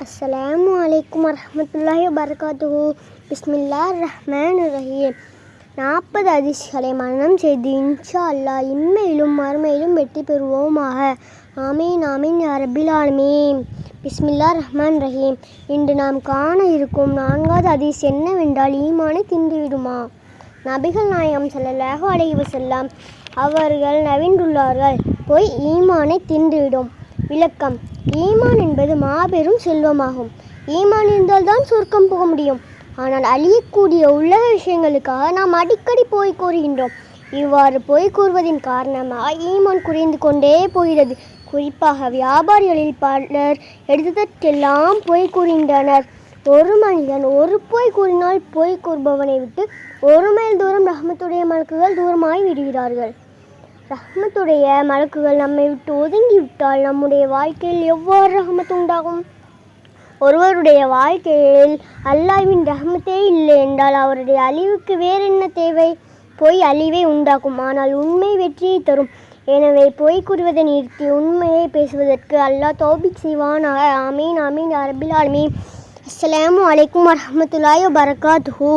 அஸ்ஸலாமு அலைக்கும் வரஹ்மத்துல்லாஹி வபரகாத்துஹு. பிஸ்மில்லாஹிர் ரஹ்மானிர் ரஹீம். 40 ஹதீஸ்களை மனனம் செய்து இன்ஷா அல்லாஹ் இம்மையிலும் மறுமையிலும் வெற்றி பெறுவோமாக. ஆமீன் ஆமீன் யா ரப்பில் ஆலமீன். பிஸ்மில்லாஹிர் ரஹ்மானிர் ரஹீம். இன்று நாம் காண இருக்கும் 4வது ஹதீஸ் என்னவென்றால், ஈமானை தின்றுவிடுமா? நபிகள் நாயகம் ஸல்லல்லாஹு அலைஹி வஸல்லம் அவர்கள் நவின்றுள்ளார்கள், போய் ஈமானை தின்றுவிடும். விளக்கம்: ஈமான் என்பது மாபெரும் செல்வமாகும். ஈமான் இருந்தால்தான் சொர்க்கம் போக முடியும். ஆனால் அழியக்கூடிய உலக விஷயங்களுக்காக நாம் அடிக்கடி போய் கூறுகின்றோம். இவ்வாறு போய் கூறுவதின் காரணமாக ஈமான் குறைந்து கொண்டே போகிறது. குறிப்பாக வியாபாரிகளில் பலர் எடுத்ததற்கெல்லாம் போய் கூறுகின்றனர். ஒரு மனிதன் ஒரு பொய் கூறினால் பொய் கூறுபவனை விட்டு 1 மைல் தூரம் ரஹ்மத்துடைய மலக்குகள் தூரமாய் விடுகிறார்கள். ரஹ்மத்துடைய மலக்குகள் நம்மை விட்டு ஒதுங்கிவிட்டால் நம்முடைய வாழ்க்கையில் எவ்வாறு ரஹ்மத் உண்டாகும்? ஒருவருடைய வாழ்க்கையில் அல்லாஹ்வின் ரஹ்மத்தே இல்லை என்றால் அவருடைய அழிவுக்கு வேறென்ன தேவை? பொய் அழிவை உண்டாக்கும், ஆனால் உண்மை வெற்றியை தரும். எனவே பொய் கூறுவதை நிறுத்தி உண்மையை பேசுவதற்கு அல்லாஹ் தௌபீக் செய்வானாக. ஆமீன் ஆமீன் யா ரப்பில் ஆலமீன். அஸ்ஸலாமு அலைக்கும் வரஹ்மத்துல்லாஹி வபரகாத்துஹு.